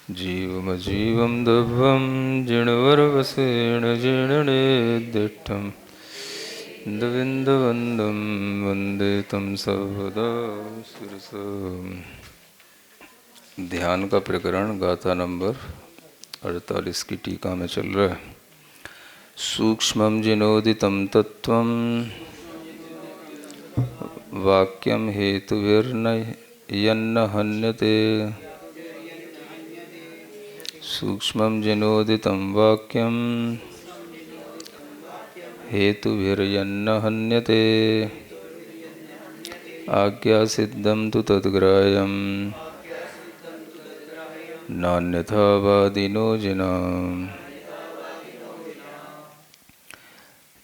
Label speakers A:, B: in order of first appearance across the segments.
A: जीवमजीवं दिव्यं जिणवरवसेन जीर्णनिर्दिष्टं दविन्दवन्दं वन्दे तं सर्वदा शिरसा। ध्यान का प्रकरण गाथा नंबर 48 की टीका में चल रहा है। सूक्ष्मं जिनोदितं तत्त्वं वाक्यं हेतुभिर्न यन्न हन्यते। सूक्ष्मं जिनोदितं वाक्यं हेतुभिर्यन्न हन्यते। आज्ञासिद्धं तु तद्ग्राह्यं नान्यथा वादिनो जिनाम्।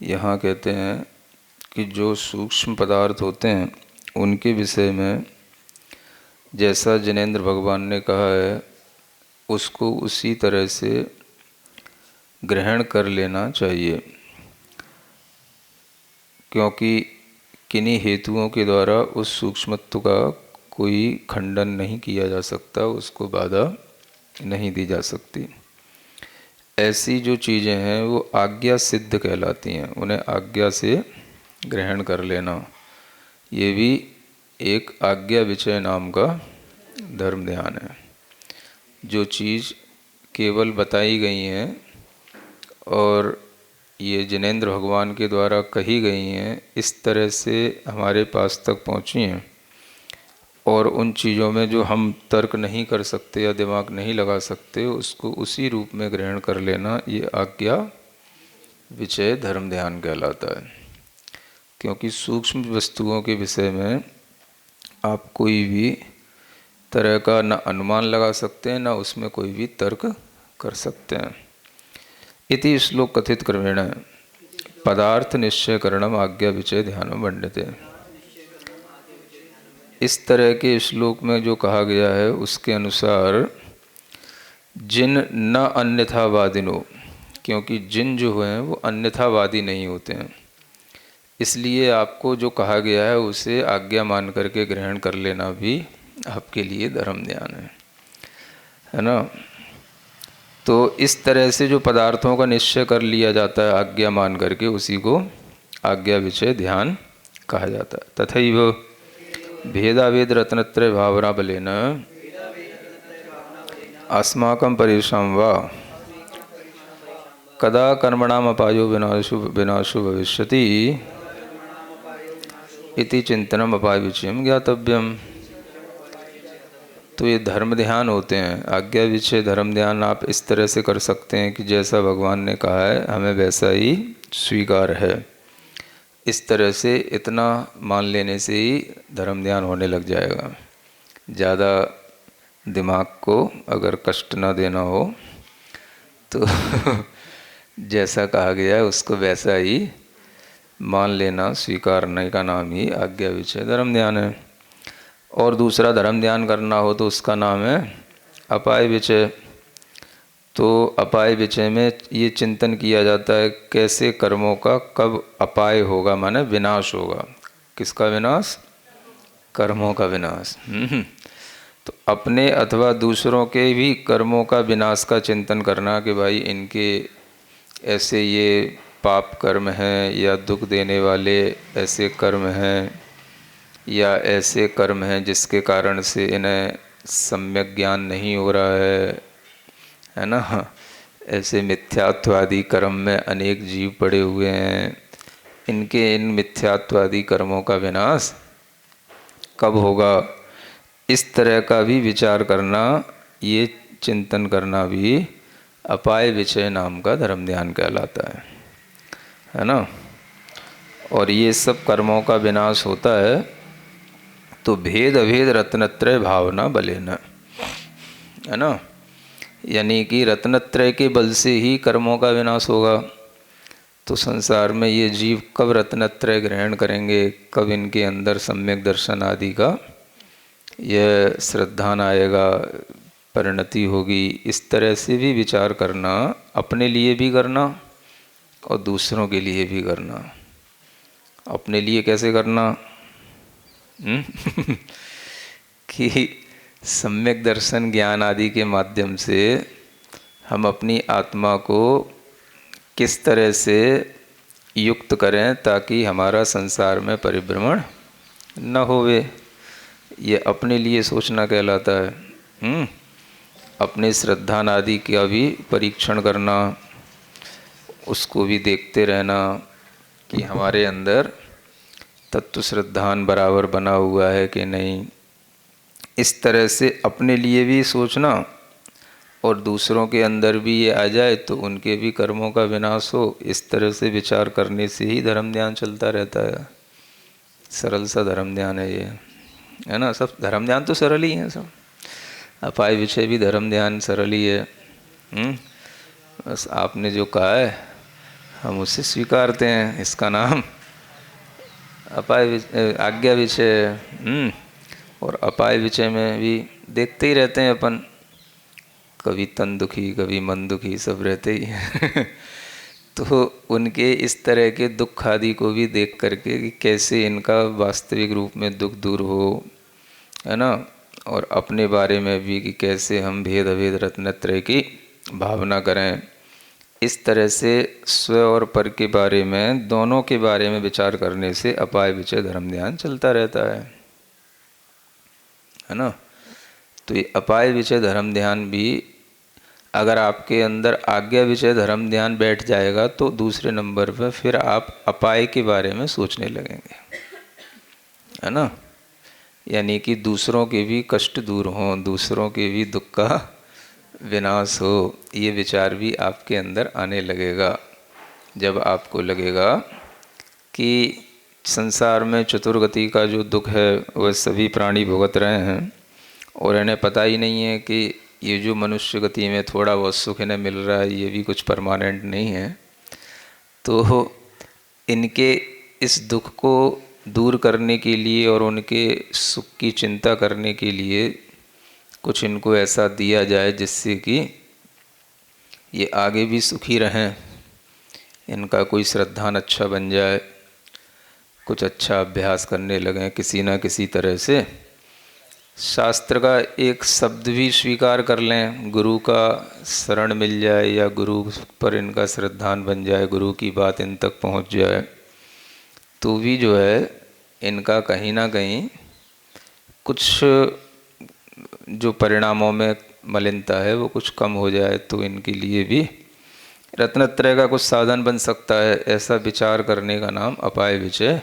A: यहाँ कहते हैं कि जो सूक्ष्म पदार्थ होते हैं उनके विषय में जैसा जिनेंद्र भगवान ने कहा है उसको उसी तरह से ग्रहण कर लेना चाहिए, क्योंकि किन्हीं हेतुओं के द्वारा उस सूक्ष्मत्व का कोई खंडन नहीं किया जा सकता, उसको बाधा नहीं दी जा सकती। ऐसी जो चीज़ें हैं वो आज्ञा सिद्ध कहलाती हैं, उन्हें आज्ञा से ग्रहण कर लेना, ये भी एक आज्ञा विचय नाम का धर्म ध्यान है। जो चीज़ केवल बताई गई हैं और ये जिनेंद्र भगवान के द्वारा कही गई हैं, इस तरह से हमारे पास तक पहुँची हैं और उन चीज़ों में जो हम तर्क नहीं कर सकते या दिमाग नहीं लगा सकते उसको उसी रूप में ग्रहण कर लेना, ये आज्ञा विचय धर्म ध्यान कहलाता है। क्योंकि सूक्ष्म वस्तुओं के विषय में आप कोई भी तरह का न अनुमान लगा सकते हैं, न उसमें कोई भी तर्क कर सकते हैं। इति श्लोक कथित क्रमेण पदार्थ निश्चय करणम आज्ञा विचय ध्यानम वर्ण्यते। इस तरह के श्लोक में जो कहा गया है उसके अनुसार जिन न अन्यथावादिनो, क्योंकि जिन जो हैं वो अन्यथावादी नहीं होते हैं, इसलिए आपको जो कहा गया है उसे आज्ञा मान करके ग्रहण कर लेना भी आपके लिए धर्म ध्यान है ना। तो इस तरह से जो पदार्थों का निश्चय कर लिया जाता है आज्ञा मान करके, उसी को आज्ञा विचय ध्यान कहा जाता है। तथैव भेदावेद रत्नत्रय भावना बलेन अस्माकं परेषां वा कदा कर्मणाम अपायो विनाशो भविष्यति इति चिंतनम अपाय विचयम ज्ञातव्यम। तो ये धर्म ध्यान होते हैं, आज्ञा विचय धर्म ध्यान आप इस तरह से कर सकते हैं कि जैसा भगवान ने कहा है हमें वैसा ही स्वीकार है। इस तरह से इतना मान लेने से ही धर्म ध्यान होने लग जाएगा। ज़्यादा दिमाग को अगर कष्ट ना देना हो तो जैसा कहा गया है उसको वैसा ही मान लेना, स्वीकारने का नाम ही आज्ञा विचय धर्म ध्यान है। और दूसरा धर्म ध्यान करना हो तो उसका नाम है अपाय विचय। तो अपाय विचय में ये चिंतन किया जाता है कैसे कर्मों का कब अपाय होगा, माने विनाश होगा। किसका विनाश? कर्मों का विनाश। तो अपने अथवा दूसरों के भी कर्मों का विनाश का चिंतन करना कि भाई इनके ऐसे ये पाप कर्म हैं या दुख देने वाले ऐसे कर्म हैं या ऐसे कर्म हैं जिसके कारण से इन्हें सम्यक ज्ञान नहीं हो रहा है ना। ऐसे मिथ्यात्वादी कर्म में अनेक जीव पड़े हुए हैं, इनके इन मिथ्यात्वादी कर्मों का विनाश कब होगा, इस तरह का भी विचार करना, ये चिंतन करना भी अपाय विचय नाम का धर्म ध्यान कहलाता है ना। और ये सब कर्मों का विनाश होता है तो भेद अभेद रत्नत्रय भावना बलेन, है ना। यानी कि रत्नत्रय के बल से ही कर्मों का विनाश होगा। तो संसार में ये जीव कब रत्नत्रय ग्रहण करेंगे, कब इनके अंदर सम्यक दर्शन आदि का यह श्रद्धान आएगा, परिणति होगी, इस तरह से भी विचार करना, अपने लिए भी करना और दूसरों के लिए भी करना। अपने लिए कैसे करना कि सम्यक दर्शन ज्ञान आदि के माध्यम से हम अपनी आत्मा को किस तरह से युक्त करें ताकि हमारा संसार में परिभ्रमण न होवे, ये अपने लिए सोचना कहलाता है। अपने श्रद्धान आदि का भी परीक्षण करना, उसको भी देखते रहना कि हमारे अंदर तत्व श्रद्धान बराबर बना हुआ है कि नहीं। इस तरह से अपने लिए भी सोचना और दूसरों के अंदर भी ये आ जाए तो उनके भी कर्मों का विनाश हो। इस तरह से विचार करने से ही धर्म ध्यान चलता रहता है। सरल सा धर्म ध्यान है ये, है ना। सब धर्म ध्यान तो सरल ही है सब। अपाय विषय भी धर्म ध्यान सरल ही है। बस आपने जो कहा है हम उसे स्वीकारते हैं। इसका नाम अपाय आज्ञा विषय। और अपाय विषय में भी देखते ही रहते हैं अपन, कभी तन दुखी कभी मन दुखी सब रहते ही हैं। तो उनके इस तरह के दुख आदि को भी देख करके कि कैसे इनका वास्तविक रूप में दुख दूर हो, है ना। और अपने बारे में भी कि कैसे हम भेद अभेद रत्नत्रय की भावना करें। इस तरह से स्व और पर के बारे में, दोनों के बारे में विचार करने से अपाय विषय धर्म ध्यान चलता रहता है ना। तो ये अपाय विषय धर्म ध्यान भी अगर आपके अंदर आज्ञा विषय धर्म ध्यान बैठ जाएगा तो दूसरे नंबर पर फिर आप अपाय के बारे में सोचने लगेंगे, है ना। यानी कि दूसरों के भी कष्ट दूर हों, दूसरों के भी दुख का विनाश हो, ये विचार भी आपके अंदर आने लगेगा। जब आपको लगेगा कि संसार में चतुर्गति का जो दुख है वह सभी प्राणी भुगत रहे हैं और इन्हें पता ही नहीं है कि ये जो मनुष्य गति में थोड़ा बहुत सुख इन्हें मिल रहा है ये भी कुछ परमानेंट नहीं है। तो इनके इस दुख को दूर करने के लिए और उनके सुख की चिंता करने के लिए कुछ इनको ऐसा दिया जाए जिससे कि ये आगे भी सुखी रहें, इनका कोई श्रद्धान अच्छा बन जाए, कुछ अच्छा अभ्यास करने लगें किसी न किसी तरह से। शास्त्र का एक शब्द भी स्वीकार कर लें, गुरु का शरण मिल जाए या गुरु पर इनका श्रद्धान बन जाए, गुरु की बात इन तक पहुंच जाए, तो भी जो है इनका कहीं ना कहीं कुछ जो परिणामों में मलिनता है वो कुछ कम हो जाए तो इनके लिए भी रत्नत्रय का कुछ साधन बन सकता है। ऐसा विचार करने का नाम अपाय विषय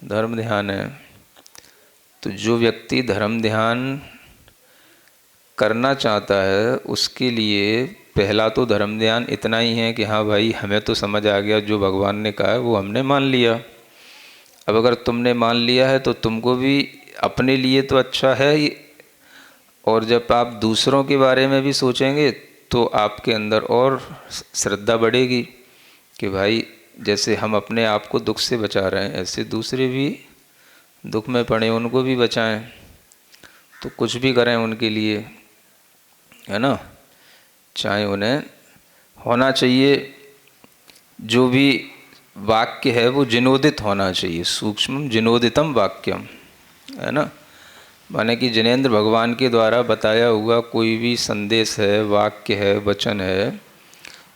A: धर्म ध्यान है। तो जो व्यक्ति धर्म ध्यान करना चाहता है उसके लिए पहला तो धर्म ध्यान इतना ही है कि हाँ भाई हमें तो समझ आ गया, जो भगवान ने कहा है वो हमने मान लिया। अब अगर तुमने मान लिया है तो तुमको भी अपने लिए तो अच्छा है ही, और जब आप दूसरों के बारे में भी सोचेंगे तो आपके अंदर और श्रद्धा बढ़ेगी कि भाई जैसे हम अपने आप को दुख से बचा रहे हैं ऐसे दूसरे भी दुख में पड़े उनको भी बचाएं। तो कुछ भी करें उनके लिए, है ना। चाहे उन्हें होना चाहिए जो भी वाक्य है वो जिनोदित होना चाहिए, सूक्ष्म जिनोदितम वाक्यम, है ना। माने कि जिनेंद्र भगवान के द्वारा बताया हुआ कोई भी संदेश है, वाक्य है, वचन है,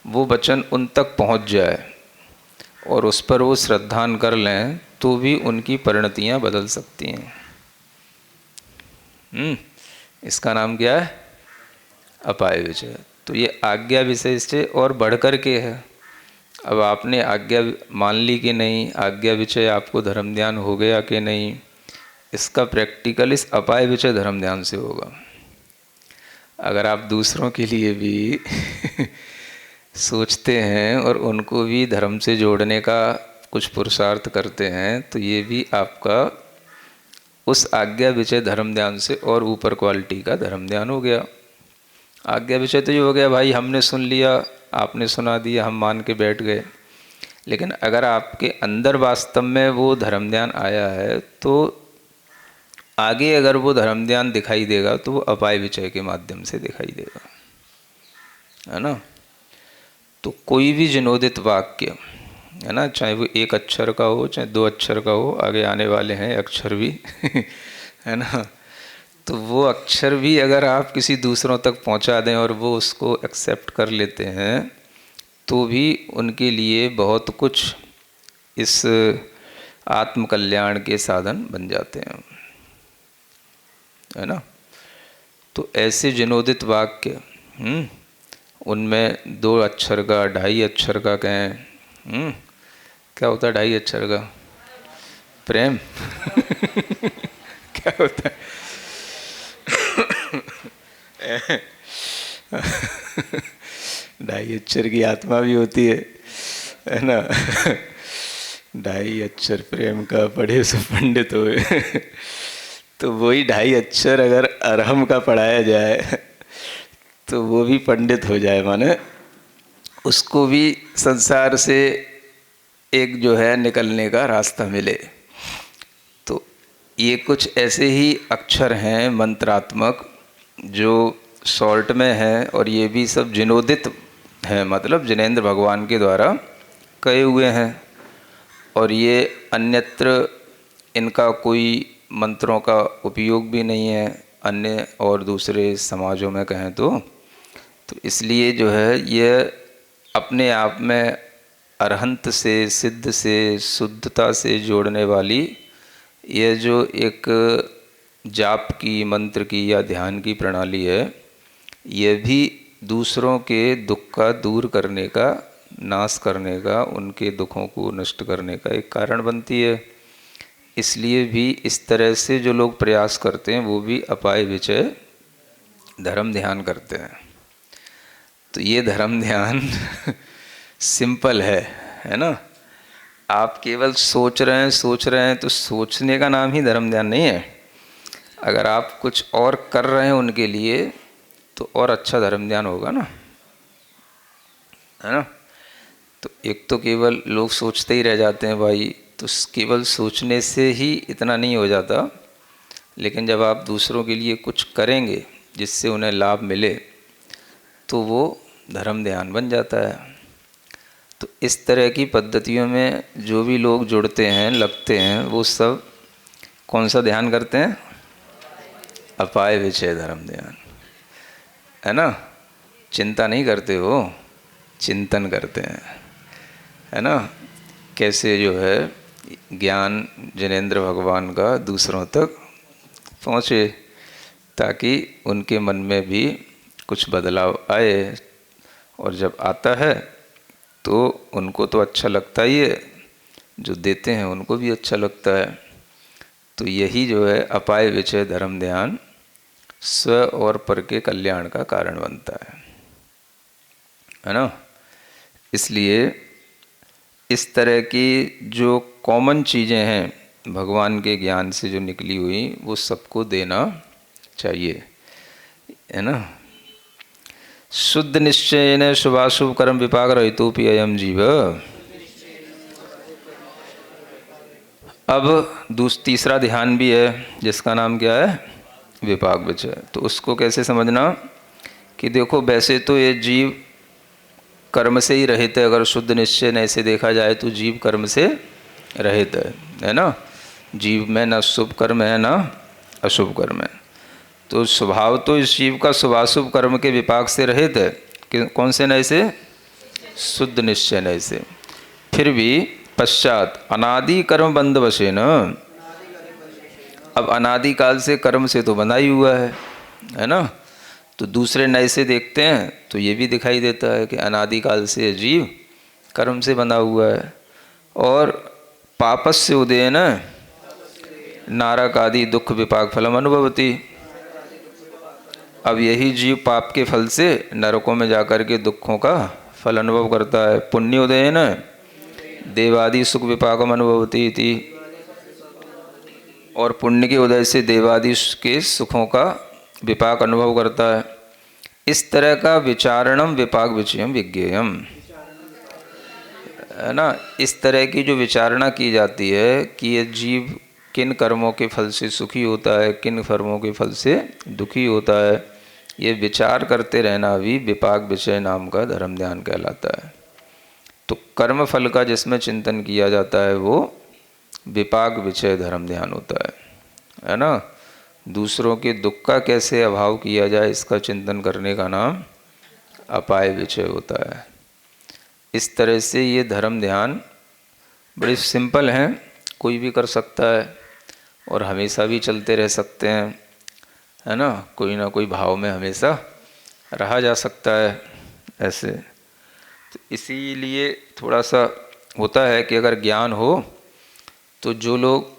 A: वो वचन उन तक पहुंच जाए और उस पर वो श्रद्धान कर लें तो भी उनकी परिणतियां बदल सकती हैं। इसका नाम क्या है? अपाय विषय। तो ये आज्ञा विषय से और बढ़कर के है। अब आपने आज्ञा मान ली कि नहीं, आज्ञा विषय आपको धर्म ध्यान हो गया कि नहीं, इसका प्रैक्टिकल इस अपाय विषय धर्म ध्यान से होगा। अगर आप दूसरों के लिए भी सोचते हैं और उनको भी धर्म से जोड़ने का कुछ पुरुषार्थ करते हैं तो ये भी आपका उस आज्ञा विषय धर्म ध्यान से और ऊपर क्वालिटी का धर्म ध्यान हो गया। आज्ञा विषय तो ये हो गया भाई हमने सुन लिया, आपने सुना दिया, हम मान के बैठ गए। लेकिन अगर आपके अंदर वास्तव में वो धर्म ध्यान आया है तो आगे अगर वो धर्म ध्यान दिखाई देगा तो वो अपाय विषय के माध्यम से दिखाई देगा, है ना। तो कोई भी जिनोदित वाक्य, है ना, चाहे वो एक अक्षर का हो चाहे दो अक्षर का हो, आगे आने वाले हैं अक्षर भी है ना। तो वो अक्षर भी अगर आप किसी दूसरों तक पहुंचा दें और वो उसको एक्सेप्ट कर लेते हैं तो भी उनके लिए बहुत कुछ इस आत्म कल्याण के साधन बन जाते हैं, है ना। तो ऐसे जिनोदित वाक्य उनमें 2 अक्षर का, 2.5 अक्षर का कहें, क्या होता है 2.5 अक्षर का? प्रेम क्या होता है? 2.5 अक्षर की आत्मा भी होती है ना। 2.5 अक्षर प्रेम का पढ़े सो पंडित होए। तो वही 2.5 अक्षर अगर अरहम का पढ़ाया जाए तो वो भी पंडित हो जाए, माने उसको भी संसार से एक जो है निकलने का रास्ता मिले। तो ये कुछ ऐसे ही अक्षर हैं मंत्रात्मक जो शॉर्ट में हैं, और ये भी सब जिनोदित हैं, मतलब जिनेंद्र भगवान के द्वारा कहे हुए हैं। और ये अन्यत्र इनका कोई मंत्रों का उपयोग भी नहीं है अन्य और दूसरे समाजों में कहें तो इसलिए जो है ये अपने आप में अरहंत से, सिद्ध से, शुद्धता से जोड़ने वाली ये जो एक जाप की, मंत्र की या ध्यान की प्रणाली है, ये भी दूसरों के दुख का दूर करने का, नाश करने का, उनके दुखों को नष्ट करने का एक कारण बनती है। इसलिए भी इस तरह से जो लोग प्रयास करते हैं वो भी अपाय विचय धर्म ध्यान करते हैं। तो ये धर्म ध्यान सिंपल है ना। आप केवल सोच रहे हैं तो सोचने का नाम ही धर्म ध्यान नहीं है। अगर आप कुछ और कर रहे हैं उनके लिए तो और अच्छा धर्म ध्यान होगा ना, है ना। तो एक तो केवल लोग सोचते ही रह जाते हैं भाई, तो केवल सोचने से ही इतना नहीं हो जाता, लेकिन जब आप दूसरों के लिए कुछ करेंगे जिससे उन्हें लाभ मिले तो वो धर्म ध्यान बन जाता है। तो इस तरह की पद्धतियों में जो भी लोग जुड़ते हैं, लगते हैं, वो सब कौन सा ध्यान करते हैं? अपाय विचय धर्म ध्यान, है ना। चिंता नहीं करते हो, चिंतन करते हैं, है ना। कैसे जो है ज्ञान जिनेंद्र भगवान का दूसरों तक पहुँचे ताकि उनके मन में भी कुछ बदलाव आए। और जब आता है तो उनको तो अच्छा लगता ही है, जो देते हैं उनको भी अच्छा लगता है। तो यही जो है अपाय विचय धर्म ध्यान स्व और पर के कल्याण का कारण बनता है ना। इसलिए इस तरह की जो कॉमन चीज़ें हैं भगवान के ज्ञान से जो निकली हुई, वो सबको देना चाहिए, है ना। शुद्ध निश्चयेन शुभाशुभ कर्म विपाक रहितोपि अयम जीव। अब तीसरा ध्यान भी है जिसका नाम क्या है? विपाक विचय। तो उसको कैसे समझना कि देखो वैसे तो ये जीव कर्म से ही रहित है। अगर शुद्ध निश्चय ऐसे देखा जाए तो जीव कर्म से रहित है ना। जीव में न शुभ कर्म है न अशुभ कर्म है। तो स्वभाव तो इस जीव का शुभाशुभ कर्म के विपाक से रहित है कि कौन से नए से? शुद्ध निश्चय नए से। फिर भी पश्चात अनादि कर्म बंध वशे न, अब अनादि काल से कर्म से तो बंधा ही हुआ है ना। तो दूसरे नए से देखते हैं तो ये भी दिखाई देता है कि अनादि काल से जीव कर्म से बंधा हुआ है। और पापस्य उदयन नारक आदि दुख विपाक फलम अनुभवती। अब यही जीव पाप के फल से नरकों में जाकर के दुखों का फल अनुभव करता है। पुण्योदयन देवादि सुख विपाकम अनुभवती इति। और पुण्य के उदय से देवादि के सुखों का विपाक अनुभव करता है। इस तरह का विचारणम विपाक विचयम विज्ञेयम, है ना। इस तरह की जो विचारणा की जाती है कि ये जीव किन कर्मों के फल से सुखी होता है, किन कर्मों के फल से दुखी होता है, ये विचार करते रहना भी विपाक विषय नाम का धर्म ध्यान कहलाता है। तो कर्म फल का जिसमें चिंतन किया जाता है वो विपाक विषय धर्म ध्यान होता है ना। दूसरों के दुख का कैसे अभाव किया जाए इसका चिंतन करने का नाम अपाय विचय होता है। इस तरह से ये धर्म ध्यान बड़े सिंपल हैं, कोई भी कर सकता है और हमेशा भी चलते रह सकते हैं, है ना। कोई भाव में हमेशा रहा जा सकता है ऐसे। तो इसीलिए थोड़ा सा होता है कि अगर ज्ञान हो तो जो लोग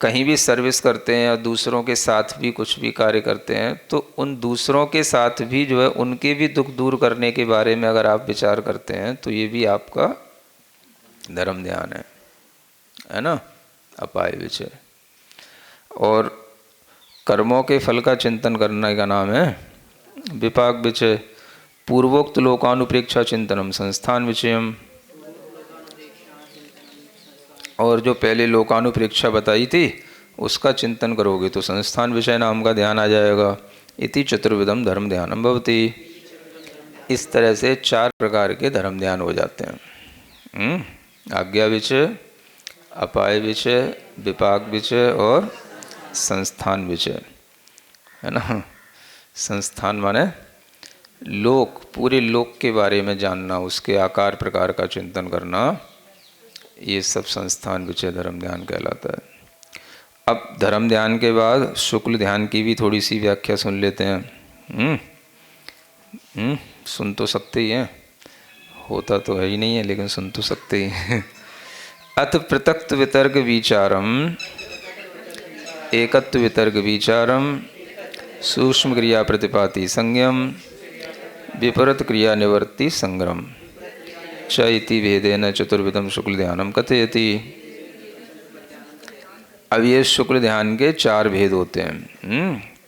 A: कहीं भी सर्विस करते हैं या दूसरों के साथ भी कुछ भी कार्य करते हैं तो उन दूसरों के साथ भी जो है उनके भी दुख दूर करने के बारे में अगर आप विचार करते हैं तो ये भी आपका धर्म ध्यान है ना, अपाय विचय। और कर्मों के फल का चिंतन करने का नाम है विपाक विचय। पूर्वोक्त लोकानुप्रेक्षा चिंतनम संस्थान विषयम। और जो पहले लोकानुप्रेक्षा बताई थी उसका चिंतन करोगे तो संस्थान विषय नाम का ध्यान आ जाएगा। इति चतुर्विधम धर्म ध्यानम भवति। इस तरह से 4 प्रकार के धर्म ध्यान हो जाते हैं। आज्ञा विषय, अपाय विषय, विपाक विषय और संस्थान विषय, है ना। संस्थान माने लोक, पूरे लोक के बारे में जानना, उसके आकार प्रकार का चिंतन करना, ये सब संस्थान विषय धर्म ध्यान कहलाता है। अब धर्म ध्यान के बाद शुक्ल ध्यान की भी थोड़ी सी व्याख्या सुन लेते हैं। सुन तो सकते ही हैं, होता तो है ही नहीं है लेकिन सुन तो सकते ही हैं। अथ पृथक्त्व वितर्क विचारम, एकत्व वितर्क विचारम, सूक्ष्म क्रिया प्रतिपाति संयम, विपरीत क्रिया निवर्ति संग्रम च इति भेदेन चतुर्विधम शुक्ल ध्यानम कथयति। अब ये शुक्ल ध्यान के 4 भेद होते हैं।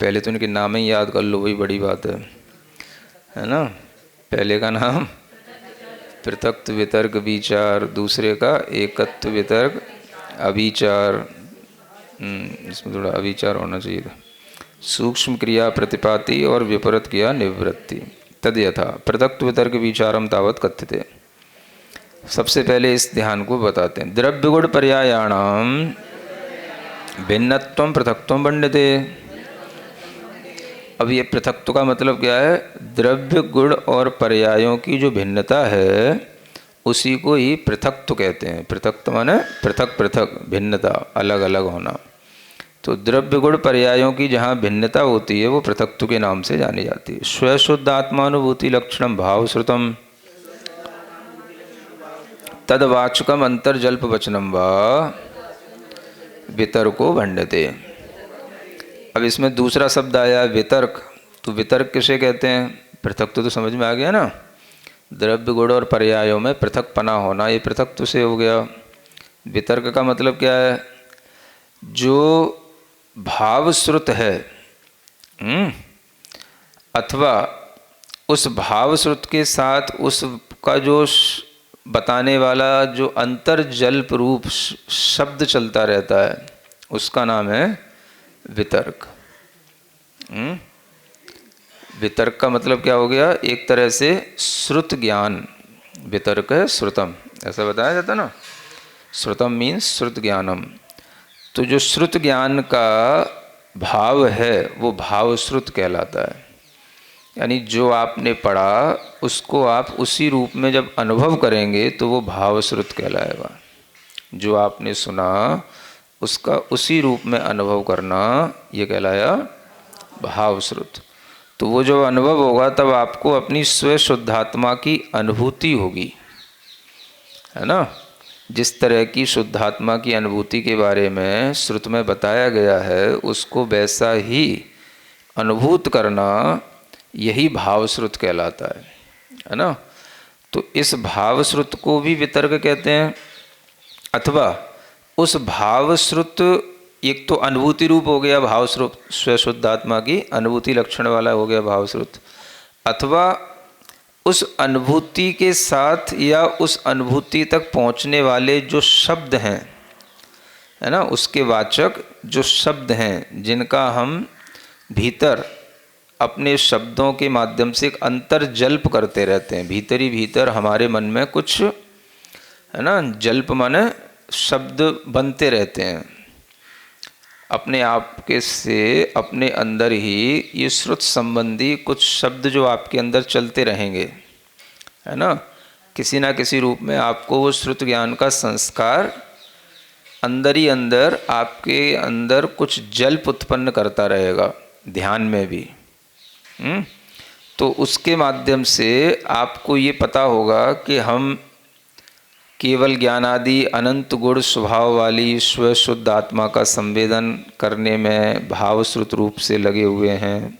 A: पहले तो इनके नाम ही याद कर लो, वही बड़ी बात है ना। पहले का नाम पृथक्त्व वितर्क विचार, दूसरे का एकत्व वितर्क अविचार, इसमें थोड़ा अविचार होना चाहिए था, सूक्ष्म क्रिया प्रतिपाति और विपरीत क्रिया निवृत्ति। तद यथा पृथक्त्व वितर्क विचारम तावत कथ्यते। सबसे पहले इस ध्यान को बताते हैं। द्रव्य गुण पर्यायाणाम भिन्नत्वम पृथक्त्वम वर्ण्यते। अब ये पृथक्त्व का मतलब क्या है? द्रव्य गुण और पर्यायों की जो भिन्नता है उसी को ही पृथक्त्व कहते हैं। पृथक्त्व माने पृथक पृथक, भिन्नता, अलग अलग होना। तो द्रव्य गुण पर्यायों की जहाँ भिन्नता होती है वो पृथक्त्व के नाम से जानी जाती है। स्वशुद्ध आत्मानुभूति लक्षणम भाव श्रुतम तदवाचकम अंतर्जल्प वचनम वा वितर्को भंडते। अब इसमें दूसरा शब्द आया वितर्क। तो वितर्क किसे कहते हैं? पृथक्त्व तो समझ में आ गया ना। द्रव्य गुण और पर्यायों में पृथकपना होना, ये पृथक्त्व से हो गया। वितर्क का मतलब क्या है? जो भावश्रुत है अथवा उस भावश्रुत के साथ उसका जो बताने वाला जो अंतर्जल्प रूप शब्द चलता रहता है उसका नाम है वितर्क। वितर्क का मतलब क्या हो गया? एक तरह से श्रुत ज्ञान। वितर्क है श्रुतम, ऐसा बताया जाता ना। श्रुतम मीन्स श्रुत ज्ञानम। तो जो श्रुत ज्ञान का भाव है वो भाव श्रुत कहलाता है। यानी जो आपने पढ़ा उसको आप उसी रूप में जब अनुभव करेंगे तो वो भाव श्रुत कहलाएगा। जो आपने सुना उसका उसी रूप में अनुभव करना ये कहलाया भाव श्रुत। तो वो जो अनुभव होगा तब आपको अपनी स्व शुद्धात्मा की अनुभूति होगी, है ना। जिस तरह की शुद्धात्मा की अनुभूति के बारे में श्रुत में बताया गया है उसको वैसा ही अनुभूत करना यही भावश्रुत कहलाता है ना। तो इस भावश्रुत को भी वितर्क कहते हैं। अथवा उस भावश्रुत, एक तो अनुभूति रूप हो गया भावश्रुत, स्वशुद्धात्मा की अनुभूति लक्षण वाला हो गया भावश्रुत, अथवा उस अनुभूति के साथ या उस अनुभूति तक पहुंचने वाले जो शब्द हैं, है ना, उसके वाचक जो शब्द हैं जिनका हम भीतर अपने शब्दों के माध्यम से एक अंतर्जल्प करते रहते हैं। भीतर ही भीतर हमारे मन में कुछ, है ना, जल्प माने शब्द बनते रहते हैं। अपने आप के से अपने अंदर ही ये श्रुत संबंधी कुछ शब्द जो आपके अंदर चलते रहेंगे, है ना, किसी ना किसी रूप में आपको वो श्रुत ज्ञान का संस्कार अंदर ही अंदर आपके अंदर कुछ जल्प उत्पन्न करता रहेगा, ध्यान में भी। तो उसके माध्यम से आपको ये पता होगा कि हम केवल ज्ञानादि अनंत गुण स्वभाव वाली स्व शुद्ध आत्मा का संवेदन करने में भावश्रुत रूप से लगे हुए हैं,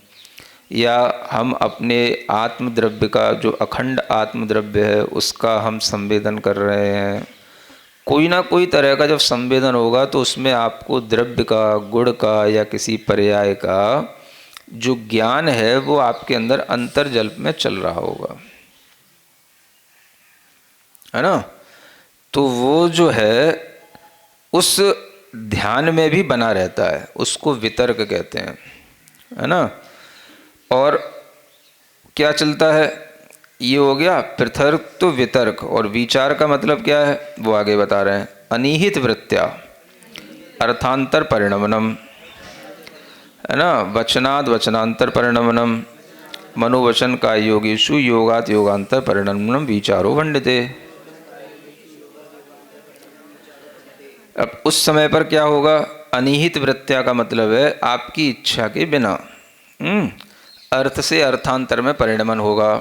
A: या हम अपने आत्मद्रव्य का जो अखंड आत्मद्रव्य है उसका हम संवेदन कर रहे हैं। कोई ना कोई तरह का जब संवेदन होगा तो उसमें आपको द्रव्य का, गुण का या किसी पर्याय का जो ज्ञान है वो आपके अंदर अंतर्जल्प में चल रहा होगा, है ना। तो वो जो है उस ध्यान में भी बना रहता है, उसको वितर्क कहते हैं, है ना। और क्या चलता है, ये हो गया पृथर्क तो वितर्क। और विचार का मतलब क्या है वो आगे बता रहे हैं। अनिहित वृत्त्या अर्थांतर परिणमनम, है ना, वचनाद वचनांतर परिणमनम, मनोवचन का योगेशु योगात योगांतर परिणमनम विचारो वंडिते। अब उस समय पर क्या होगा, अनिहित वृत्त्या का मतलब है आपकी इच्छा के बिना अर्थ से अर्थांतर में परिणमन होगा।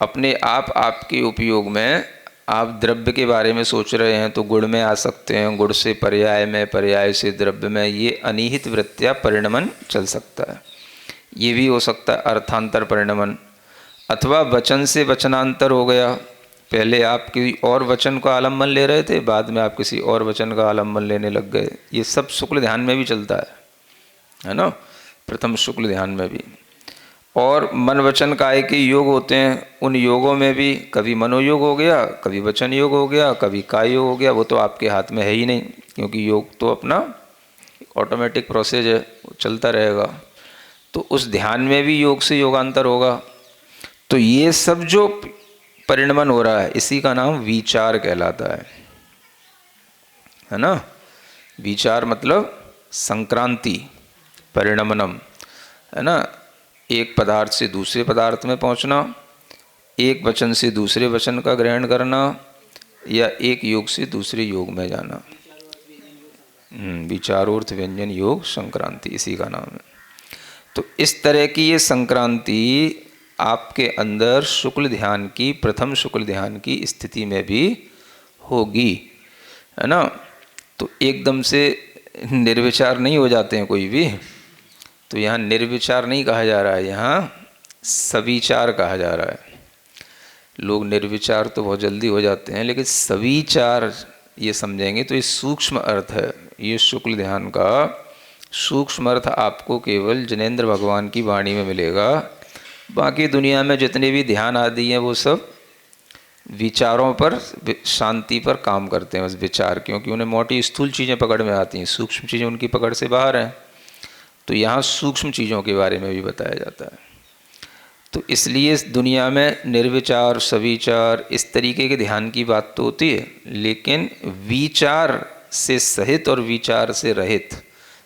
A: अपने आप आपके उपयोग में आप द्रव्य के बारे में सोच रहे हैं तो गुण में आ सकते हैं, गुण से पर्याय में, पर्याय से द्रव्य में, ये अनिहित वृत्त्या परिणमन चल सकता है। ये भी हो सकता है अर्थांतर परिणमन। अथवा वचन से वचनांतर हो गया, पहले आप किसी और वचन का आलम्बन ले रहे थे, बाद में आप किसी और वचन का आलम्बन लेने लग गए। ये सब शुक्ल ध्यान में भी चलता है ना, प्रथम शुक्ल ध्यान में भी। और मन वचन काय के योग होते हैं, उन योगों में भी कभी मनोयोग हो गया, कभी वचन योग हो गया, कभी काय योग हो गया। वो तो आपके हाथ में है ही नहीं, क्योंकि योग तो अपना ऑटोमेटिक प्रोसेस है, वो चलता रहेगा। तो उस ध्यान में भी योग से योगांतर होगा। तो ये सब जो परिणमन हो रहा है इसी का नाम विचार कहलाता है ना। विचार मतलब संक्रांति, परिणमनम, है ना, एक पदार्थ से दूसरे पदार्थ में पहुंचना, एक वचन से दूसरे वचन का ग्रहण करना, या एक योग से दूसरे योग में जाना। विचारोर्थ व्यंजन योग संक्रांति, इसी का नाम है। तो इस तरह की ये संक्रांति आपके अंदर शुक्ल ध्यान की, प्रथम शुक्ल ध्यान की स्थिति में भी होगी, है ना। तो एकदम से निर्विचार नहीं हो जाते हैं कोई भी। तो यहाँ निर्विचार नहीं कहा जा रहा है, यहाँ सविचार कहा जा रहा है। लोग निर्विचार तो बहुत जल्दी हो जाते हैं, लेकिन सविचार ये समझेंगे तो ये सूक्ष्म अर्थ है। ये शुक्ल ध्यान का सूक्ष्म अर्थ आपको केवल जिनेंद्र भगवान की वाणी में मिलेगा। बाकी दुनिया में जितने भी ध्यान आदि हैं वो सब विचारों पर, शांति पर काम करते हैं, बस विचार, क्योंकि उन्हें मोटी स्थूल चीज़ें पकड़ में आती हैं, सूक्ष्म चीज़ें उनकी पकड़ से बाहर हैं। तो यहाँ सूक्ष्म चीज़ों के बारे में भी बताया जाता है। तो इसलिए इस दुनिया में निर्विचार, सविचार, इस तरीके के ध्यान की बात तो होती है, लेकिन विचार से सहित और विचार से रहित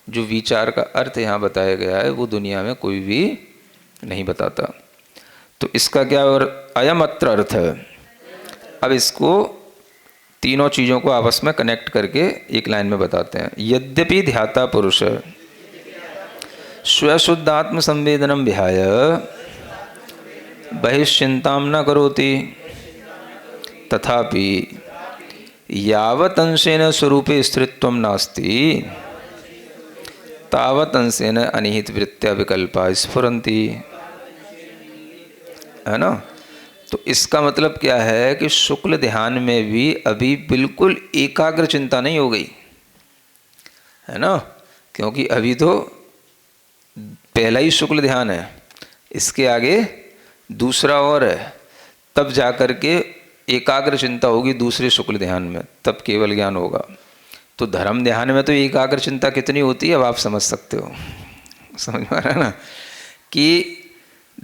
A: जो विचार का अर्थ यहाँ बताया गया है वो दुनिया में कोई भी नहीं बताता। तो इसका क्या, और अयम अत्र अर्थ है। अब इसको तीनों चीज़ों को आपस में कनेक्ट करके एक लाइन में बताते हैं। यद्यपि ध्याता पुरुष स्वशुद्धात्म संवेदनम विहाय बहिश्चिंतां न करोति, तथापि यावत् अंशेन स्वरूपे स्थिरत्वं नास्ति तावत् अंशेन अनिहित वृत्त्या विकल्पा स्फुरन्ति, है ना। तो इसका मतलब क्या है कि शुक्ल ध्यान में भी अभी बिल्कुल एकाग्र चिंता नहीं हो गई, है ना, क्योंकि अभी तो पहला ही शुक्ल ध्यान है, इसके आगे दूसरा और है, तब जाकर के एकाग्र चिंता होगी दूसरे शुक्ल ध्यान में, तब केवल ज्ञान होगा। तो धर्म ध्यान में तो एकाग्र चिंता कितनी होती है अब आप समझ सकते हो, समझ में आ रहा है ना, कि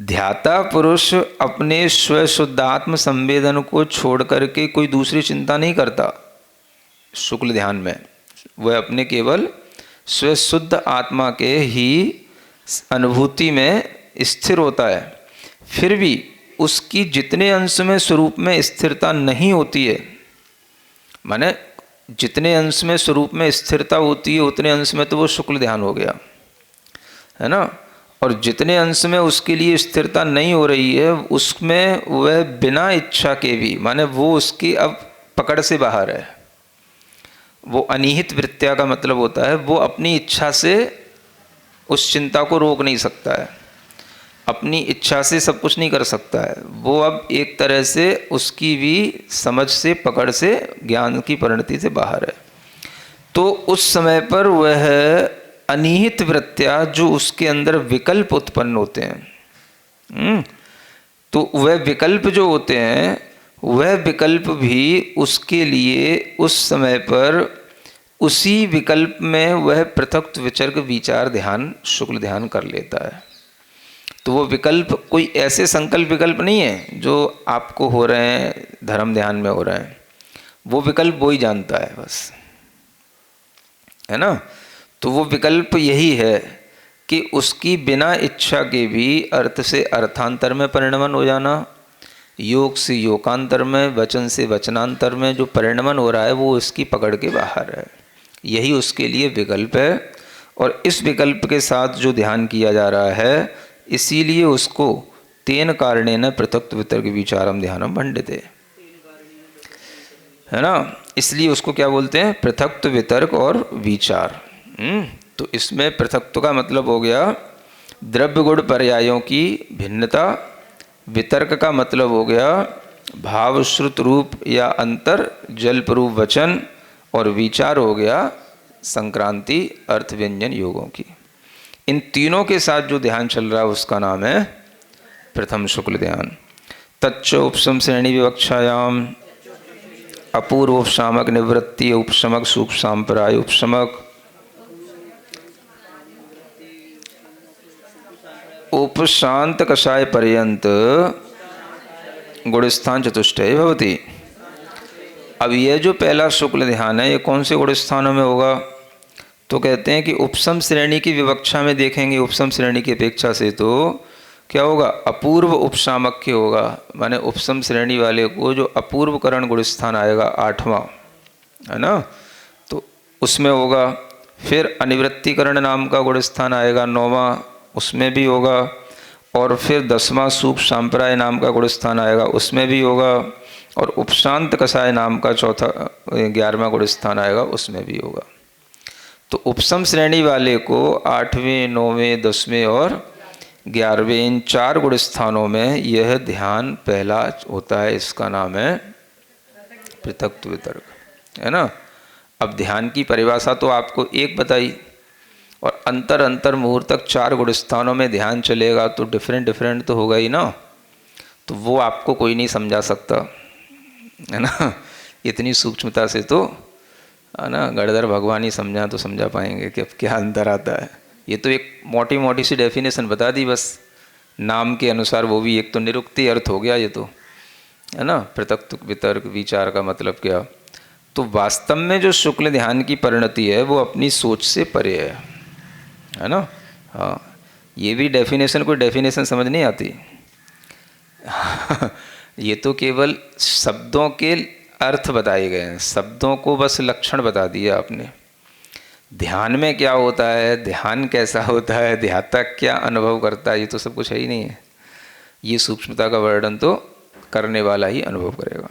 A: ध्याता पुरुष अपने स्वशुद्धात्म संवेदन को छोड़ करके कोई दूसरी चिंता नहीं करता शुक्ल ध्यान में। वह अपने केवल स्वयं शुद्ध आत्मा के ही अनुभूति में स्थिर होता है, फिर भी उसकी जितने अंश में स्वरूप में स्थिरता नहीं होती है, माने जितने अंश में स्वरूप में स्थिरता होती है उतने अंश में तो वो शुक्ल ध्यान हो गया, है ना। और जितने अंश में उसके लिए स्थिरता नहीं हो रही है उसमें वह बिना इच्छा के भी, माने वो उसकी अब पकड़ से बाहर है। वो अनिहित वृत्तिया का मतलब होता है वो अपनी इच्छा से उस चिंता को रोक नहीं सकता है, अपनी इच्छा से सब कुछ नहीं कर सकता है। वो अब एक तरह से उसकी भी समझ से, पकड़ से, ज्ञान की परिणति से बाहर है। तो उस समय पर वह अनिहित वृत्तियाँ जो उसके अंदर विकल्प उत्पन्न होते हैं, तो वह विकल्प जो होते हैं वह विकल्प भी उसके लिए उस समय पर उसी विकल्प में वह पृथक विचर्ग विचार ध्यान शुक्ल ध्यान कर लेता है। तो वो विकल्प कोई ऐसे संकल्प विकल्प नहीं है जो आपको हो रहे हैं धर्म ध्यान में हो रहे हैं, वो विकल्प वो ही जानता है बस, है ना। तो वो विकल्प यही है कि उसकी बिना इच्छा के भी अर्थ से अर्थांतर में परिणमन हो जाना, योग से योगांतर में, वचन से वचनांतर में जो परिणमन हो रहा है वो उसकी पकड़ के बाहर है, यही उसके लिए विकल्प है। और इस विकल्प के साथ जो ध्यान किया जा रहा है इसीलिए उसको तेन कारणेन पृथक वितर्क विचारम ध्यानम भंडते, है ना। इसलिए उसको क्या बोलते हैं, पृथक वितर्क और विचार। तो इसमें पृथक्त्व का मतलब हो गया द्रव्य गुण पर्यायों की भिन्नता, वितर्क का मतलब हो गया भाव श्रुत रूप या अंतर जल्प रूप वचन, और विचार हो गया संक्रांति अर्थ व्यंजन योगों की। इन तीनों के साथ जो ध्यान चल रहा है उसका नाम है प्रथम शुक्ल ध्यान। तच्च उपशम श्रेणी विवक्षायाम अपूर्व उपशामक निवृत्ति उपशमक सूक्ष्म सांप्राय उपशमक उपशांत कषाय पर्यंत गुणस्थान चतुष्टय भवति। अब ये जो पहला शुक्ल ध्यान है ये कौन से गुण स्थानों में होगा, तो कहते हैं कि उपशम श्रेणी की विवक्षा में देखेंगे उपशम श्रेणी की अपेक्षा से तो क्या होगा, अपूर्व उपशामक्य होगा, माने उपशम श्रेणी वाले को जो अपूर्व करण गुण स्थान आएगा 8वां, है ना, तो उसमें होगा। फिर अनिवृत्तिकरण नाम का गुण स्थान आएगा 9वां, उसमें भी होगा। और फिर 10वां सूक्ष्म सांप्राय नाम का गुण स्थान आएगा उसमें भी होगा। और उपशांत कषाय नाम का चौथा 11वां गुण स्थान आएगा उसमें भी होगा। तो उपशम श्रेणी वाले को 8वें 9वें 10वें और 11वें इन 4 गुण स्थानों में यह ध्यान पहला होता है, इसका नाम है पृथक वितर्क, है ना। अब ध्यान की परिभाषा तो आपको एक बताई, और अंतर अंतर मुहूर्त तक 4 गुण स्थानों में ध्यान चलेगा तो डिफरेंट तो होगा ही ना, तो वो आपको कोई नहीं समझा सकता, है ना। इतनी सूक्ष्मता से तो, है ना, गणधर भगवान ही समझा तो समझा पाएंगे कि अब क्या अंतर आता है। ये तो एक मोटी मोटी सी डेफिनेशन बता दी बस नाम के अनुसार, वो भी एक तो निरुक्ति अर्थ हो गया ये तो, है ना। पृथक वितर्क विचार का मतलब क्या, तो वास्तव में जो शुक्ल ध्यान की परिणति है वो अपनी सोच से परे है ना। हाँ, ये भी डेफिनेशन कोई डेफिनेशन समझ नहीं आती ये तो केवल शब्दों के अर्थ बताए गए हैं, शब्दों को बस लक्षण बता दिया आपने। ध्यान में क्या होता है, ध्यान कैसा होता है, ध्यातक क्या अनुभव करता है, ये तो सब कुछ है ही नहीं है। ये सूक्ष्मता का वर्णन तो करने वाला ही अनुभव करेगा।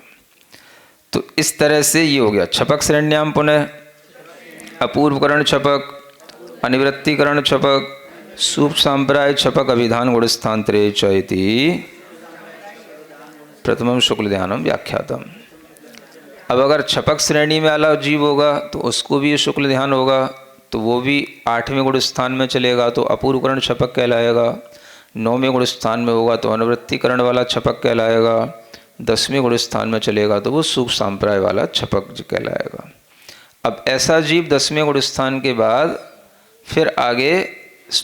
A: तो इस तरह से ये हो गया छपक श्रेण्याम पुनः अपूर्वकरण छपक, अनिवृत्तिकरण छपक, सूक्ष्म सांप्राय छपक, अभिधान गुणस्थान्तरे चैति प्रथमम शुक्ल ध्यानम व्याख्यातम। अब अगर छपक श्रेणी में वाला जीव होगा तो उसको भी शुक्ल ध्यान होगा, तो वो भी 8वें गुण स्थान में चलेगा तो अपूर्वकरण छपक कहलाएगा। 9वें गुण स्थान में होगा तो अनुवृत्तिकरण वाला छपक कहलाएगा। 10वें गुण स्थान में चलेगा तो वो सूक्ष्म सांप्राय वाला छपक कहलाएगा। अब ऐसा जीव 10वें गुण स्थान के बाद फिर आगे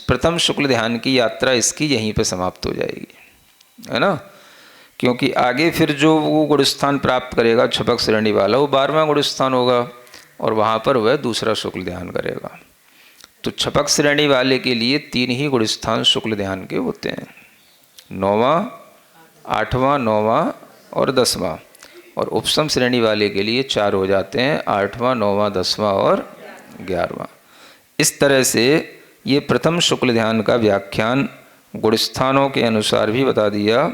A: प्रथम शुक्ल ध्यान की यात्रा इसकी यहीं पर समाप्त हो जाएगी, है ना। क्योंकि आगे फिर जो वो गुण स्थान प्राप्त करेगा छपक श्रेणी वाला वो 12वां गुण स्थान होगा और वहाँ पर वह दूसरा शुक्ल ध्यान करेगा। तो छपक श्रेणी वाले के लिए 3 ही गुण स्थान शुक्ल ध्यान के होते हैं, 9वां, 8वां, 9वां और 10वां। और उपसम श्रेणी वाले के लिए 4 हो जाते हैं, 8वां, 9वां, 10वां और 11वां। इस तरह से ये प्रथम शुक्ल ध्यान का व्याख्यान गुणस्थानों के अनुसार भी बता दिया